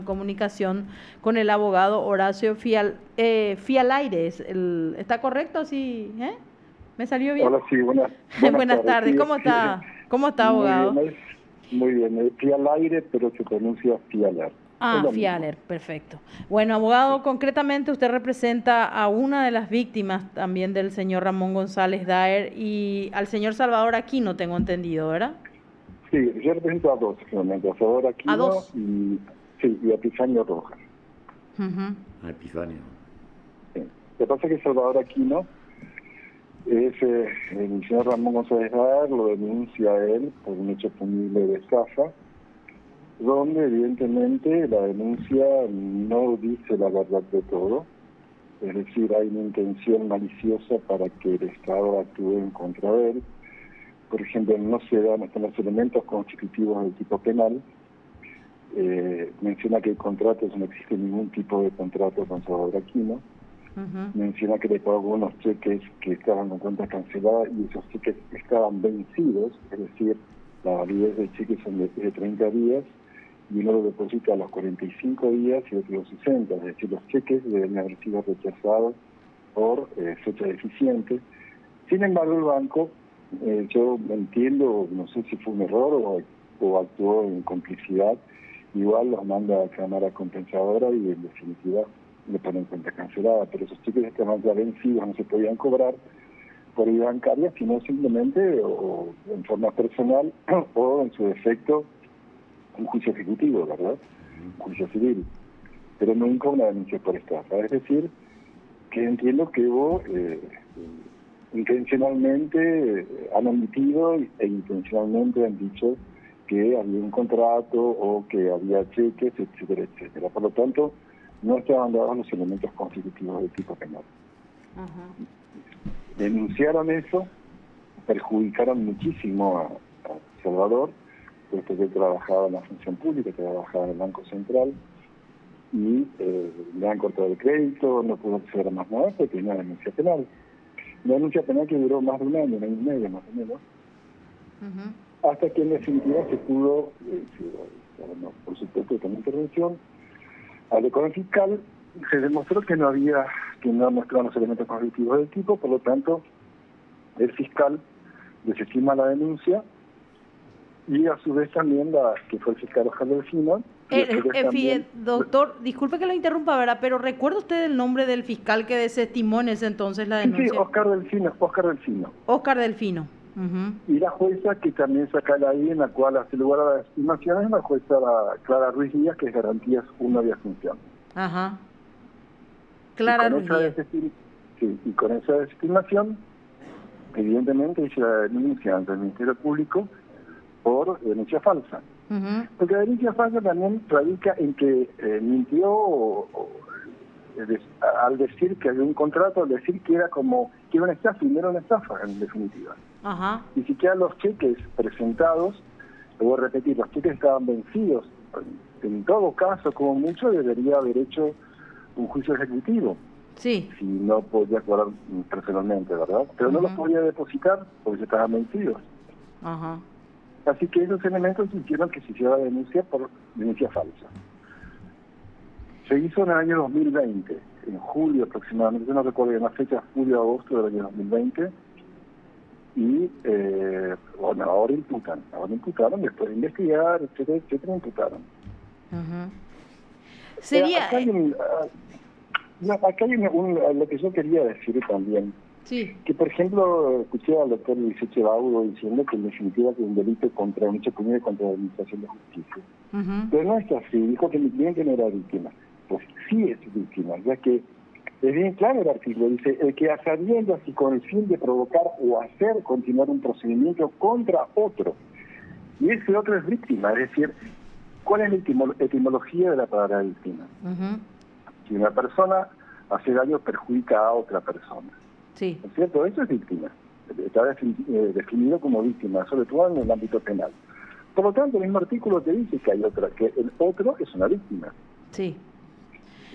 comunicación con el abogado Horacio Fialaires. ¿Está correcto? Sí, ¿eh? ¿Me salió bien? Hola, sí, buenas Buenas tardes. tardes. Sí, ¿Cómo sí, está? ¿Cómo está, muy abogado? bien, muy bien. Es Fialaire, pero se pronuncia Fialar. Es Ah, lo mismo. Fialer, perfecto. Bueno, abogado, concretamente usted representa a una de las víctimas también del señor Ramón González Daer y al señor Salvador Aquino, tengo entendido, ¿verdad? Sí, yo represento a dos, finalmente, a Salvador A Aquino dos. y a Epifanio Rojas. Ujú. Epifanio. Sí. Lo que pasa es que Salvador Aquino el señor Ramón González Daer lo denuncia a él por un hecho punible de estafa, donde evidentemente la denuncia no dice la verdad de todo. Es decir, hay una intención maliciosa para que el Estado actúe en contra de él. Por ejemplo, no se dan hasta los elementos constitutivos del tipo penal. Menciona que el contrato, no existe ningún tipo de contrato con Salvador Aquino. Menciona que le pagó unos cheques que estaban con cuentas canceladas y esos cheques estaban vencidos, es decir, la validez del cheque son de 30 días y uno lo deposita a los 45 días y otro a los 60, es decir, los cheques deben haber sido rechazados por fecha deficiente. Sin embargo, el banco, yo entiendo, no sé si fue un error o actuó en complicidad, igual los manda a cámara compensadora y en definitiva le ponen cuenta cancelada, pero esos cheques estaban ya vencidos, no se podían cobrar por vía bancaria, sino simplemente o en forma personal o en su defecto un juicio ejecutivo, ¿verdad? Un juicio civil, pero nunca una denuncia por estafa. Es decir, que entiendo que hubo intencionalmente han omitido e intencionalmente han dicho que había un contrato o que había cheques, etcétera, etcétera. Por lo tanto, no estaban dados los elementos constitutivos del tipo penal. Denunciaron eso, perjudicaron muchísimo a Salvador, puesto que él trabajaba en la función pública, trabajaba en el Banco Central, y le han cortado el crédito, no pudo acceder a más nada, porque tenía una denuncia penal. Una denuncia penal que duró más de un año y medio más o menos, hasta que en definitiva se pudo, bueno, por supuesto con intervención, hablé con el fiscal, se demostró que no mostraban los elementos constitutivos del tipo, por lo tanto, el fiscal desestima la denuncia y a su vez también que fue el fiscal Oscar Delfino. Doctor, disculpe que lo interrumpa, ¿verdad? Pero ¿recuerda usted el nombre del fiscal que desestimó en ese entonces la denuncia? Sí, Oscar Delfino. Oscar Delfino. Y la jueza que también saca la I, en la cual hace lugar a las estimaciones, es la jueza Clara Ruiz Díaz, que es Garantías 1 de Asunción. Ajá. Clara Ruiz Díaz. Y con esa desestimación, evidentemente hizo la denuncia ante el Ministerio Público por denuncia falsa. Porque la denuncia falsa también radica en que mintió al decir que había un contrato, al decir que era una estafa, y no era una estafa en definitiva. Ni siquiera los cheques presentados, lo voy a repetir, los cheques estaban vencidos. En todo caso, como mucho, debería haber hecho un juicio ejecutivo. Sí. Si no podía cobrar personalmente, ¿verdad? Pero no los podía depositar porque estaban vencidos. Así que esos elementos hicieron que se hiciera la denuncia por denuncia falsa. Se hizo en el año 2020, en julio aproximadamente, yo no recuerdo bien la fecha, julio-agosto del año 2020, y bueno, ahora imputaron, después de investigar, etcétera, etcétera, imputaron. Sería... Acá hay lo que yo quería decir también. Sí. Que, por ejemplo, escuché al doctor Luis Baudo diciendo que en definitiva que un delito contra un hecho punible contra la Administración de Justicia. Pero no es así, dijo que mi cliente no era víctima. Pues sí es víctima, ya que es bien claro el artículo, dice, el que a sabiendas y con el fin de provocar o hacer continuar un procedimiento contra otro, y ese otro es víctima, es decir, ¿cuál es la etimología de la palabra víctima? Si una persona hace daño, perjudica a otra persona. Sí. ¿No es cierto? Eso es víctima. Está definido como víctima, sobre todo en el ámbito penal. Por lo tanto, el mismo artículo te dice que el otro es una víctima. Sí.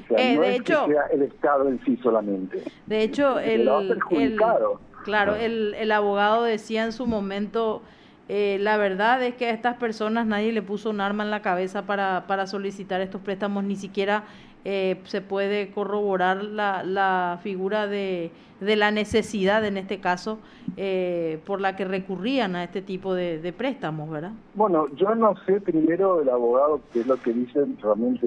O sea, no es que sea el Estado en sí solamente. De hecho, el abogado decía en su momento La verdad es que a estas personas nadie le puso un arma en la cabeza para solicitar estos préstamos, ni siquiera se puede corroborar la figura de la necesidad, en este caso, por la que recurrían a este tipo de préstamos, ¿verdad? Bueno, yo no sé primero el abogado qué es lo que dice, realmente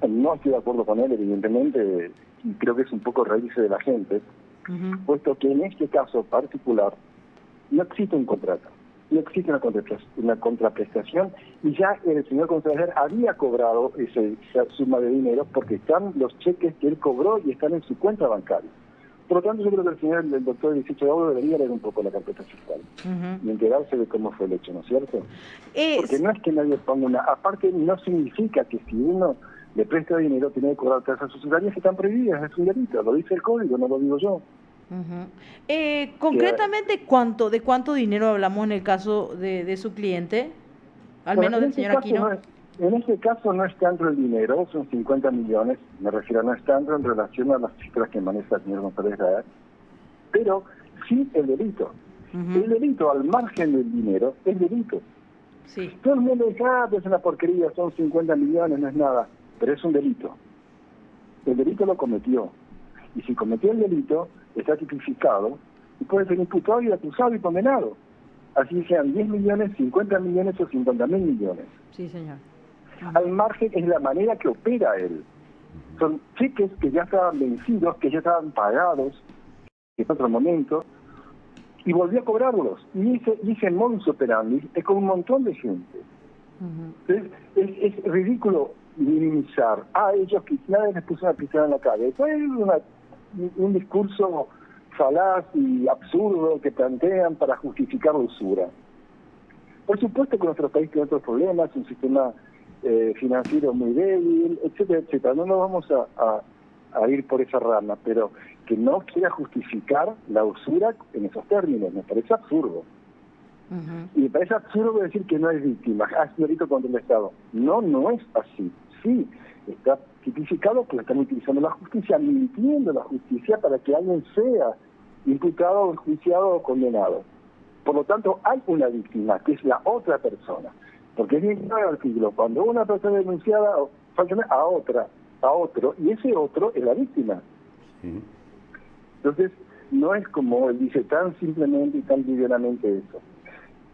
no estoy de acuerdo con él, evidentemente, y creo que es un poco reírse de la gente, puesto que en este caso particular no existe un contrato, no existe una contraprestación, y ya el señor consejero había cobrado esa suma de dinero porque están los cheques que él cobró y están en su cuenta bancaria. Por lo tanto, yo creo que el doctor 18 de agosto debería leer un poco la carpeta fiscal y enterarse de cómo fue el hecho, ¿no es cierto? Porque no es que nadie ponga una... Aparte, no significa que si uno le presta dinero tiene que cobrar tasas societarias que están prohibidas, es un delito, lo dice el código, no lo digo yo. Concretamente, ¿de cuánto dinero hablamos en el caso de su cliente? Al Bueno, menos del señor Aquino. En este caso no es tanto el dinero, son 50 millones, me refiero, no es tanto en relación a las cifras que maneja el señor González Daer, pero sí el delito. El delito, al margen del dinero, es delito. Sí. Todo el mundo dice, es una porquería, son 50 millones, no es nada, pero es un delito. El delito lo cometió. Y si cometió el delito, está tipificado y puede ser imputado y acusado y condenado. Así sean 10 millones, 50 millones o 50.000 millones. Sí, señor. Al margen es la manera que opera él. Son cheques que ya estaban vencidos, que ya estaban pagados en otro momento, y volvió a cobrarlos. Y ese modus operandi es con un montón de gente. Entonces, es ridículo minimizar. Ellos que nadie les puso una pistola en la cabeza. Es un discurso falaz y absurdo que plantean para justificar la usura. Por supuesto que nuestro país tiene otros problemas, un sistema financiero muy débil, etcétera, etcétera. No nos vamos a ir por esa rama, pero que no quiera justificar la usura en esos términos, me parece absurdo. Y me parece absurdo decir que no es víctima, es delito contra el Estado. No, no es así. Sí, está tipificado porque están utilizando la justicia, mintiendo la justicia para que alguien sea imputado, enjuiciado o condenado. Por lo tanto, hay una víctima, que es la otra persona. Porque es bien claro el artículo, cuando una persona es denunciada, falta a otro, y ese otro es la víctima. Entonces, no es como él dice tan simplemente y tan livianamente eso.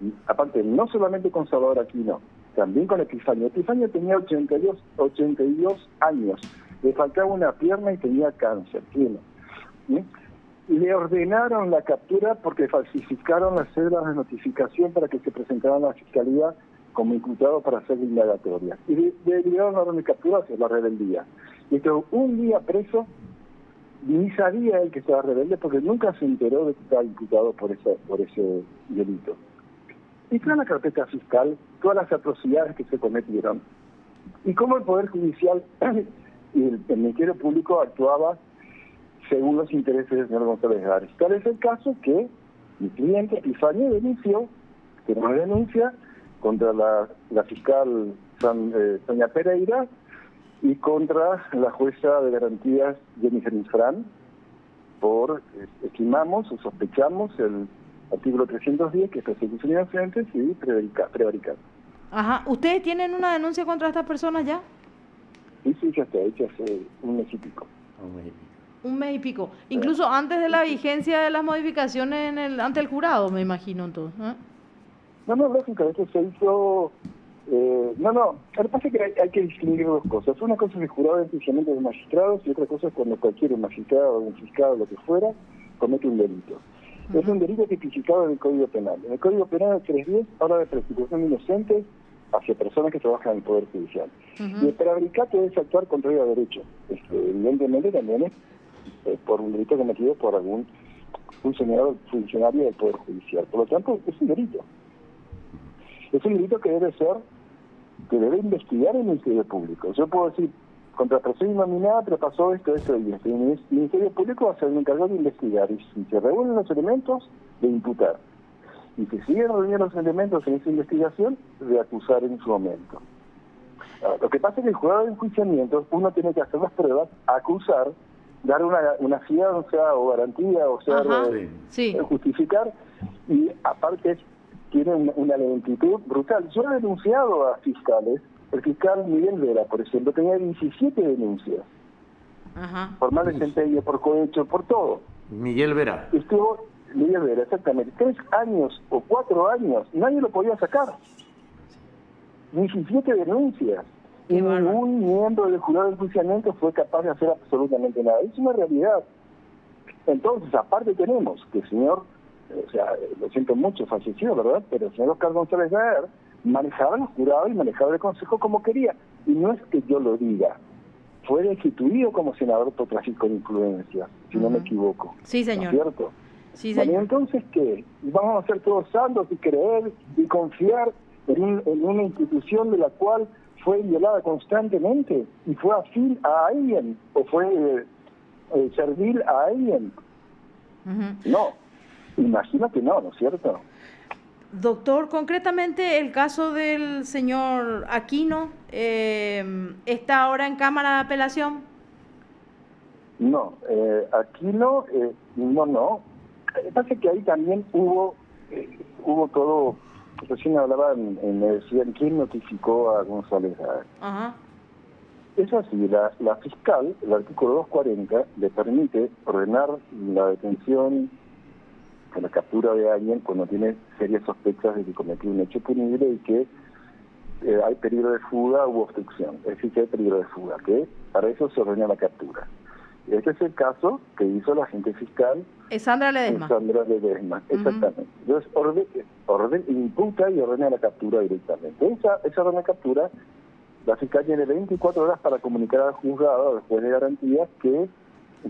Y, aparte, no solamente con Salvador Aquino, también con Epifanio. Epifanio tenía 82 años, le faltaba una pierna y tenía cáncer, ¿sí? Le ordenaron la captura porque falsificaron las cédulas de notificación para que se presentaran a la fiscalía como imputado para hacer la indagatoria. Y le dieron la orden de captura hacia la rebeldía. Y estuvo un día preso, ni sabía él que estaba rebelde porque nunca se enteró de que estaba imputado por ese delito. Y toda la carpeta fiscal, todas las atrocidades que se cometieron, y cómo el Poder Judicial y el Ministerio Público actuaba según los intereses del señor González Daer. Tal es el caso que mi cliente Epifanio denunció, que no denuncia, contra la fiscal Sonia Pereira y contra la jueza de garantías Jennifer Infran por, estimamos o sospechamos, el artículo 310, que es persecución inocentes, y prevaricar. Ajá. ¿Ustedes tienen una denuncia contra estas personas ya? Sí, ya está hecha hace un mes y pico. Un mes y pico. Incluso antes de la vigencia de las modificaciones ante el jurado, me imagino, entonces. No, lógicamente se hizo... lo que pasa es que hay que distinguir dos cosas. Una cosa es el jurado de enjuiciamiento de magistrados y otra cosa es cuando cualquier magistrado, un fiscal o lo que fuera, comete un delito. Es un delito tipificado en el Código Penal. En el Código Penal del 310 habla de persecución de inocentes hacia personas que trabajan en el Poder Judicial. Y el prevaricato es actuar contrario a derecho. Evidentemente también es por un delito cometido por algún funcionario del Poder Judicial. Por lo tanto, es un delito. Es un delito que debe investigar el Ministerio Público. Yo puedo decir, contra persona innominada, pero pasó esto y esto. El Ministerio Público va a ser el encargado de investigar, y si se reúnen los elementos, de imputar. Y si siguen reuniendo los elementos en esa investigación, de acusar en su momento. Lo que pasa es que el jurado de enjuiciamiento, uno tiene que hacer las pruebas, acusar, dar una fianza o garantía, o sea, justificar, y aparte es tiene una lentitud brutal. Yo he denunciado a fiscales. El fiscal Miguel Vera, por ejemplo, tenía 17 denuncias. Ajá. Por mal desempeño, por cohecho, por todo. Miguel Vera. Estuvo Miguel Vera, exactamente, 3 años o 4 años, nadie lo podía sacar. 17 denuncias. Qué Y bárbaro. ningún miembro del jurado de enjuiciamiento fue capaz de hacer absolutamente nada. Es una realidad. Entonces, aparte tenemos que el señor, o sea, lo siento mucho, falleció, ¿verdad? Pero el señor Oscar González Gaer manejaba el jurado y manejaba el consejo como quería. Y no es que yo lo diga, fue destituido como senador por tráfico de influencia, si no me equivoco. Sí, señor. ¿No es cierto? Sí, Bueno, señor. ¿y entonces qué? ¿Vamos a ser todos santos y creer y confiar en una institución de la cual fue violada constantemente y fue afín a alguien o fue servil a alguien? No, imagino que no, ¿no es cierto? Doctor, concretamente el caso del señor Aquino está ahora en Cámara de Apelación. No, aquí no, no. Pasa que ahí también hubo todo, recién hablaban, me decían, ¿quién notificó a González Gaer? Ajá. Es así, la fiscal, el artículo 240, le permite ordenar la detención o la captura de alguien cuando tiene serias sospechas de que cometió un hecho punible y que hay peligro de fuga u obstrucción. Es decir, que hay peligro de fuga, que para eso se ordena la captura. Este es el caso que hizo la agente fiscal Sandra Ledesma. Exactamente. Entonces, imputa y ordena la captura directamente. Esa orden de captura, la fiscal tiene 24 horas para comunicar al juzgado, al juez de garantías, que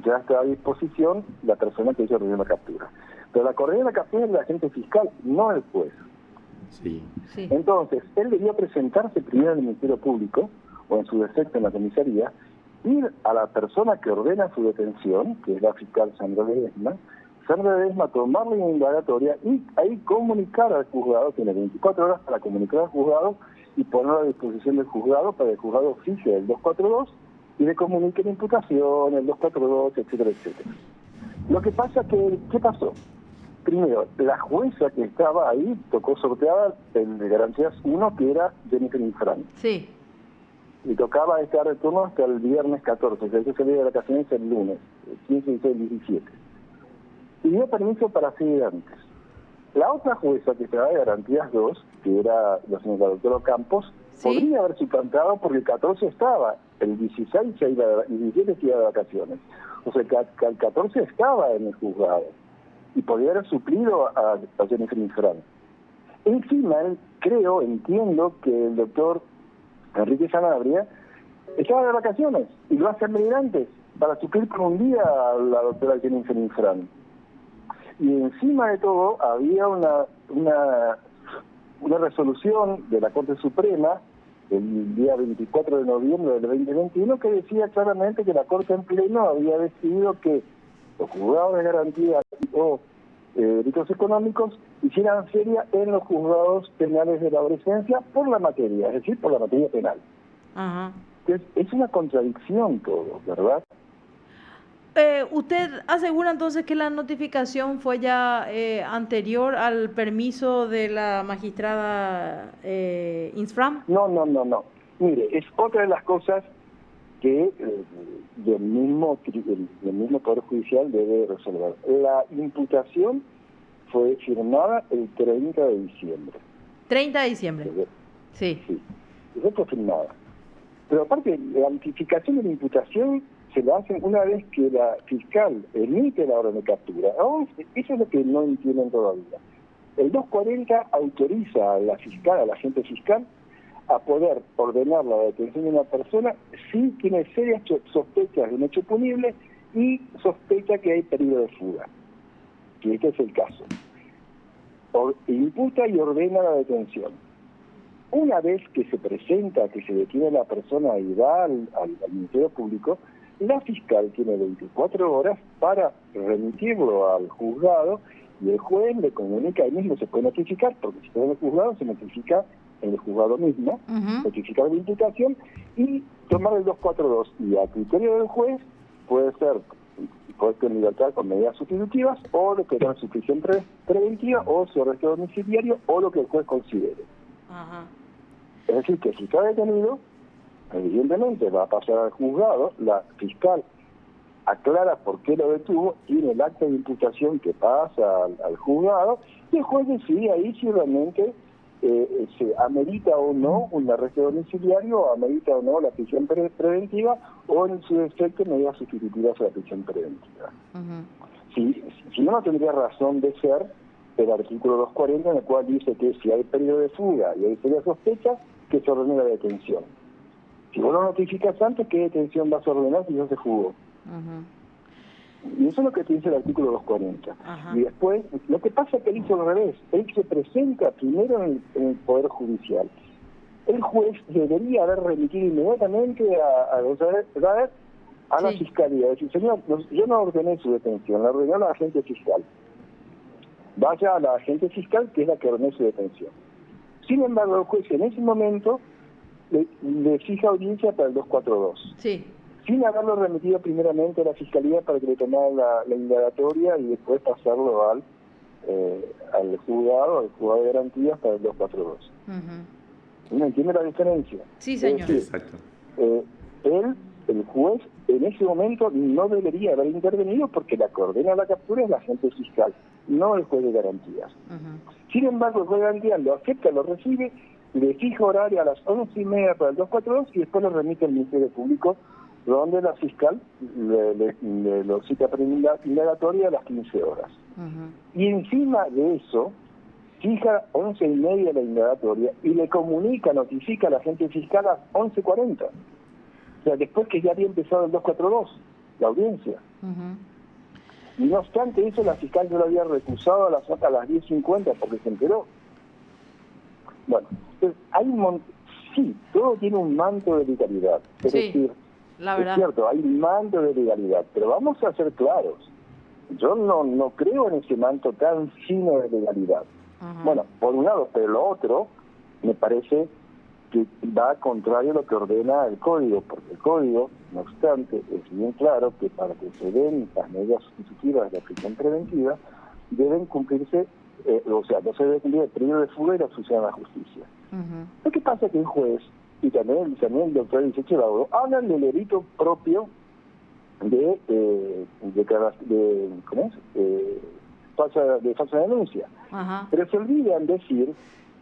ya está a disposición la persona que ella ordenó la captura. Pero la que ordena la captura es la agente fiscal, no el juez. Sí. Sí. Entonces, él debía presentarse primero en el Ministerio Público, o en su defecto en la comisaría, ir a la persona que ordena su detención, que es la fiscal Sandra Ledesma, tomarle una indagatoria y ahí comunicar al juzgado, tiene 24 horas para comunicar al juzgado y ponerlo a disposición del juzgado para que el juzgado fije el 242 y le comunique la imputación, el 242, etcétera, etcétera. Lo que pasa que, ¿qué pasó? Primero, la jueza que estaba ahí tocó sorteada el de garantías 1, que era Jennifer Infran. Sí. Y tocaba estar de turno hasta el viernes 14, que se salía de vacaciones el lunes, 15, 16, 17. Y dio permiso para seguir antes. La otra jueza que estaba de garantías 2, que era la señora doctora Campos, ¿Sí? podría haber suplantado porque el 14 estaba, el 16 se iba, el 17 se iba de vacaciones. O sea, que el 14 estaba en el juzgado y podría haber suplido a Jennifer Infran. Encima, entiendo que el doctor Enrique Sanabria estaba de vacaciones y lo hace medir antes para suplir por un día a la doctora Jennifer Infran. Y encima de todo había una resolución de la Corte Suprema el día 24 de noviembre del 2021 que decía claramente que la Corte en pleno había decidido que los juzgados de garantía o delitos económicos hicieran feria en los juzgados penales de la adolescencia por la materia, es decir, por la materia penal. Ajá. Entonces, es una contradicción todo, ¿verdad? ¿Usted asegura entonces que la notificación fue ya anterior al permiso de la magistrada Infran? No. Mire, es otra de las cosas que el mismo Poder Judicial debe resolver. La imputación fue firmada el 30 de diciembre. 30 de diciembre. Sí. Eso fue firmada. Pero aparte, la notificación de la imputación se la hacen una vez que la fiscal emite la orden de captura. Ahora, eso es lo que no entienden todavía. El 240 autoriza a la fiscal, a la agente fiscal, a poder ordenar la detención de una persona si tiene serias sospechas de un hecho punible y sospecha que hay peligro de fuga. Que este es el caso. Imputa y ordena la detención. Una vez que se presenta, que se detiene la persona y va al Ministerio Público, la fiscal tiene 24 horas para remitirlo al juzgado y el juez le comunica, ahí mismo se puede notificar, porque si está en el juzgado se notifica en el juzgado mismo, notificar la imputación y tomar el 242. Y a criterio del juez puede ser puesto en libertad con medidas sustitutivas, o lo que es su prisión preventiva, o su arresto domiciliario, o lo que el juez considere. Ajá. Es decir, que si está detenido, evidentemente va a pasar al juzgado, la fiscal aclara por qué lo detuvo, tiene el acta de imputación que pasa al juzgado, y el juez decide ahí si realmente se amerita o no un arresto domiciliario, o amerita o no la prisión preventiva, o en su defecto medidas sustitutivas a la prisión preventiva. Si no tendría razón de ser el artículo 240, en el cual dice que si hay periodo de fuga y hay serias sospechas, que se ordene la detención. Si vos lo notificas antes, ¿qué detención vas a ordenar si no se fugó? Y eso es lo que dice el artículo 240. Y después, lo que pasa es que él hizo al revés. Él se presenta primero en el Poder Judicial. El juez debería haber remitido inmediatamente a la Fiscalía. Decir, señor, yo no ordené su detención, la ordenó la agente fiscal. Vaya a la agente fiscal, que es la que ordenó su detención. Sin embargo, el juez en ese momento le fija audiencia para el 242. Sí. Sin haberlo remitido primeramente a la Fiscalía para que le tomara la indagatoria y después pasarlo al juzgado de garantías para el 242. ¿No entiende la diferencia? Sí, señor. Es decir, Exacto. El juez en ese momento no debería haber intervenido porque la que ordena la captura es la agente fiscal, no el juez de garantías. Sin embargo, el juez de garantías lo acepta, lo recibe, le fija horario a las 11:30 para el 242 y después lo remite al Ministerio Público, donde la fiscal lo cita para indagatoria a las 15 horas. Y encima de eso, fija 11:30 la indagatoria y le notifica a la agente fiscal a las 11:40. O sea, después que ya había empezado el 242, la audiencia. Y no obstante eso, la fiscal ya lo había recusado a las 10:50 porque se enteró. Bueno, entonces, sí, todo tiene un manto de legalidad. Es decir, la verdad. Es cierto, hay un manto de legalidad, pero vamos a ser claros. Yo no creo en ese manto tan fino de legalidad. Bueno, por un lado, pero lo otro, me parece que va contrario a lo que ordena el Código, porque el Código, no obstante, es bien claro que para que se den las medidas sustitutivas de la prisión preventiva, deben cumplirse, no se debe cumplir el periodo de fuga y la obstrucción a la justicia. Lo que pasa es que el juez, y también el doctor Eliseo Laudo, hablan del delito propio de falsa denuncia. Pero se olvidan decir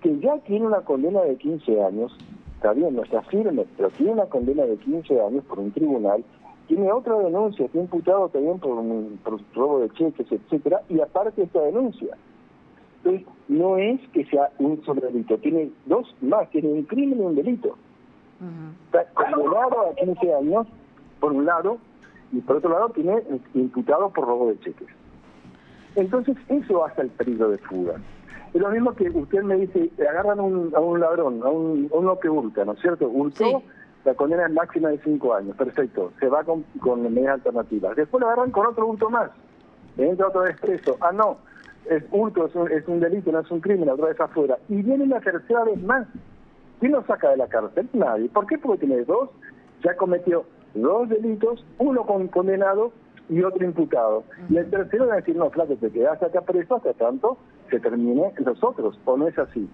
que ya tiene una condena de 15 años, está bien, no está firme, pero tiene una condena de 15 años por un tribunal, tiene otra denuncia, está imputado también por robo de cheques, etcétera, y aparte esta denuncia. Entonces, no es que sea un solo delito, tiene dos más, tiene un crimen y un delito. Está condenado a 15 años, por un lado, y por otro lado tiene imputado por robo de cheques. Entonces, eso hace el peligro de fuga. Es lo mismo que usted me dice, agarran a un ladrón, a uno que hurta, ¿no es cierto? Hurtó, la condena es máxima de 5 años, perfecto, se va con medidas alternativas. Después lo agarran con otro hurto más, entra otra vez preso. No, es hurto, es un delito, no es un crimen, otra vez afuera. Y viene una tercera vez más. ¿Quién lo saca de la cárcel? Nadie. ¿Por qué? Porque tiene ya cometió 2 delitos, uno condenado y otro imputado. Y el tercero va a decir, no, flaco, te quedas acá preso hasta tanto se termine los otros, ¿o no es así?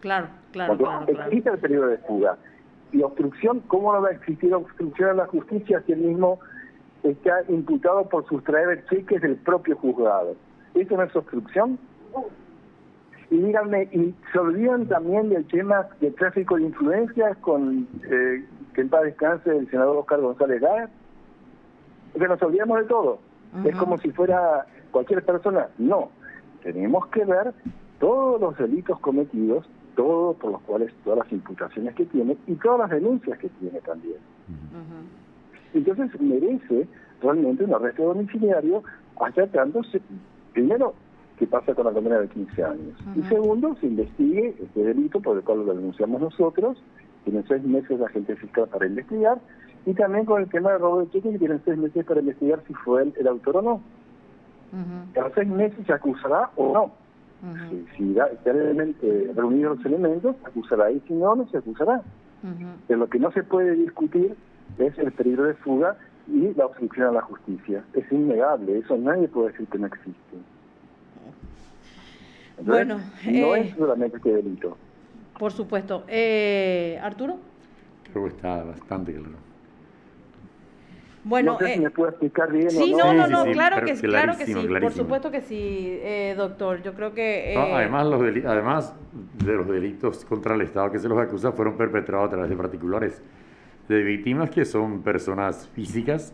Claro. Existe el periodo de fuga. Y obstrucción, ¿cómo no va a existir obstrucción a la justicia si él mismo está imputado por sustraer cheques del propio juzgado? ¿Eso no es obstrucción? Y díganme, ¿y se olvidan también del tema del tráfico de influencias con que en paz descanse el senador Oscar González Gáez? Porque nos olvidamos de todo. Es como si fuera cualquier persona. No. Tenemos que ver todos los delitos cometidos, todos por los cuales, todas las imputaciones que tiene y todas las denuncias que tiene también. Entonces merece realmente un arresto domiciliario hasta tanto, primero, que pasa con la condena de 15 años. Y segundo, se investigue este delito por el cual lo denunciamos nosotros, tienen 6 meses la agente fiscal para investigar, y también con el tema de robo de cheques, que tienen 6 meses para investigar si fue él el autor o no. A los 6 meses se acusará o no. Si reunidos los elementos, se acusará, y si no, no se acusará. Pero lo que no se puede discutir es el peligro de fuga y la obstrucción a la justicia. Es innegable, eso nadie puede decir que no existe. Entonces, Bueno, no es solamente este delito. por supuesto. Arturo. Creo que está bastante claro. Bueno, no sé si me puedo explicar bien sí, o no. no, Sí, claro pero que sí, claro que sí, por clarísimo. supuesto que sí, doctor. Yo creo que No, además de los delitos contra el Estado que se los acusa fueron perpetrados a través de particulares, de víctimas que son personas físicas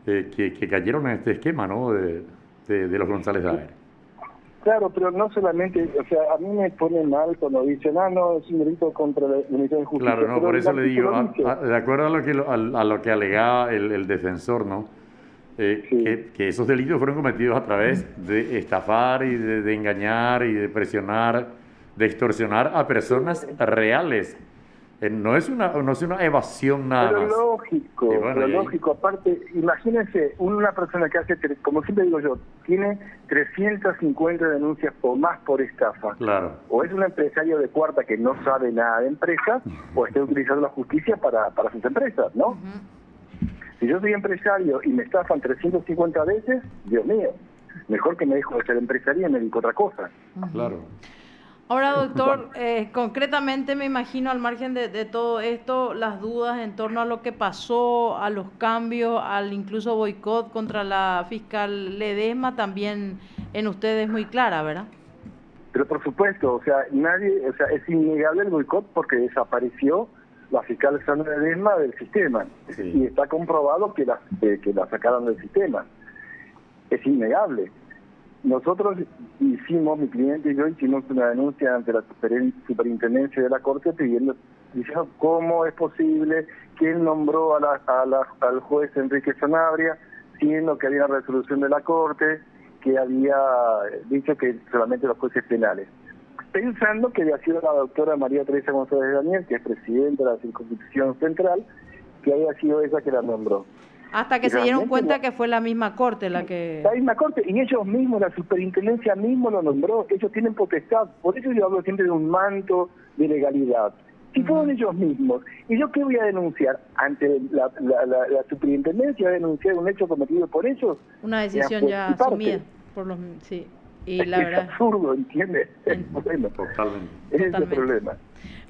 que cayeron en este esquema, ¿no? De los González Daer. Claro, pero no solamente, o sea, a mí me pone mal cuando dicen, no, es un delito contra la Ministerio de Justicia. Claro, no, pero por el eso le digo, artículo dice, de acuerdo a lo que alegaba el defensor, ¿no? Sí. Que esos delitos fueron cometidos a través de estafar y de engañar y de presionar, de extorsionar a personas reales. No es una evasión nada Pero más. lógico, Y bueno, pero y ahí- lógico. Aparte, imagínense una persona que hace, como siempre digo yo, tiene 350 denuncias o más por estafa. Claro. O es un empresario de cuarta que no sabe nada de empresas, o está utilizando la justicia para sus empresas, ¿no? Si yo soy empresario y me estafan 350 veces, Dios mío, mejor que me dejo de ser empresario y me dedico a otra cosa. Claro. ahora, doctor, concretamente me imagino al margen de todo esto, las dudas en torno a lo que pasó, a los cambios, al incluso boicot contra la fiscal Ledesma, también en ustedes muy clara, ¿verdad? Pero por supuesto, o sea, es innegable el boicot porque desapareció la fiscal Sandra Ledesma del sistema. Sí. Y está comprobado que la sacaron del sistema. Es innegable. Nosotros hicimos, mi cliente y yo hicimos una denuncia ante la superintendencia de la Corte diciendo cómo es posible que él nombró al juez Enrique Sanabria, siendo que había una resolución de la Corte que había dicho que solamente los jueces penales. Pensando que había sido la doctora María Teresa González Daniel, que es presidenta de la Circunscripción Central, que había sido ella que la nombró. Hasta que se dieron cuenta que fue la misma corte la que... La misma corte, y ellos mismos, la superintendencia mismo lo nombró, ellos tienen potestad, por eso yo hablo siempre de un manto de legalidad. Si fueron ellos mismos, ¿y yo qué voy a denunciar? Ante la superintendencia, voy a denunciar un hecho cometido por ellos. Una decisión ya asumida por los... Sí, y la verdad... Es absurdo, ¿entiendes? Bueno, Totalmente. ese es el problema.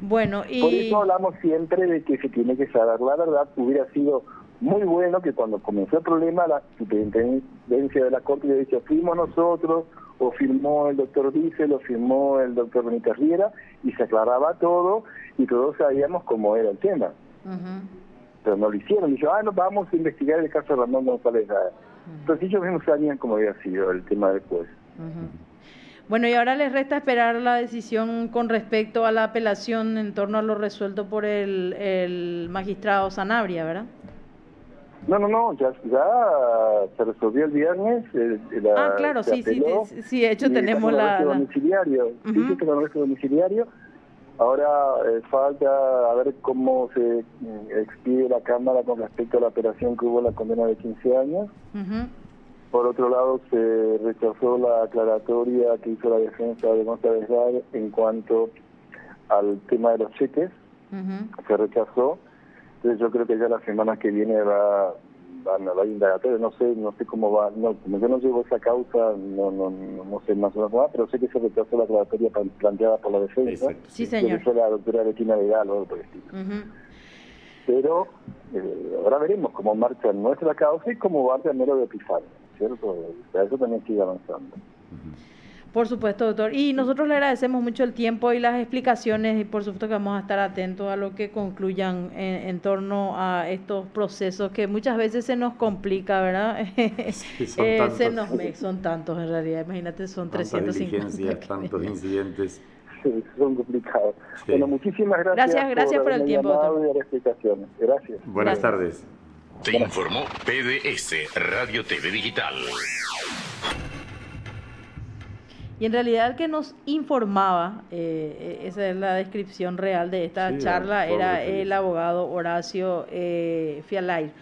Bueno, y... Por eso hablamos siempre de que se tiene que saber la verdad. Hubiera sido muy bueno que cuando comenzó el problema la superintendencia de la Corte le dicho fuimos nosotros, o firmó el doctor Diesel, o firmó el doctor Benítez Riera, y se aclaraba todo, y todos sabíamos cómo era el tema. Pero no lo hicieron, dijeron, no, vamos a investigar el caso de Ramón González Daer. Entonces ellos mismos sabían cómo había sido el tema después. Bueno, y ahora les resta esperar la decisión con respecto a la apelación en torno a lo resuelto por el magistrado Sanabria, ¿verdad? No, ya se resolvió el viernes. Claro, sí, de hecho tenemos el arresto domiciliario. Sí, con el arresto domiciliario. Ahora falta a ver cómo se expide la Cámara con respecto a la operación que hubo la condena de 15 años. Por otro lado, se rechazó la aclaratoria que hizo la defensa de González Daer en cuanto al tema de los cheques. Se rechazó. Entonces yo creo que ya la semana que viene va a indagatoria, no sé cómo va, como yo no llevo esa causa, no sé más o menos nada, pero sé que se rechazó la aclaratoria planteada por la defensa. Exacto, sí, señor. Que fue la doctora Betina Vidal o algo por el estilo. Pero ahora veremos cómo marcha nuestra causa y cómo marcha el Mero de Pizarro, ¿cierto? Para eso también sigue avanzando. Por supuesto, doctor. Y nosotros le agradecemos mucho el tiempo y las explicaciones y por supuesto que vamos a estar atentos a lo que concluyan en torno a estos procesos que muchas veces se nos complica, ¿verdad? Sí, son tantos en realidad, imagínate, son tantas 350. diligencias, tantos incidentes. Sí, son complicados. Sí. Bueno, muchísimas gracias. Gracias por el haberme tiempo, llamado doctor. y las explicaciones. Gracias. Buenas tardes. Te informó PDS Radio TV Digital. Y en realidad el que nos informaba, esa es la descripción real de esta charla, era el abogado Horacio Fialair.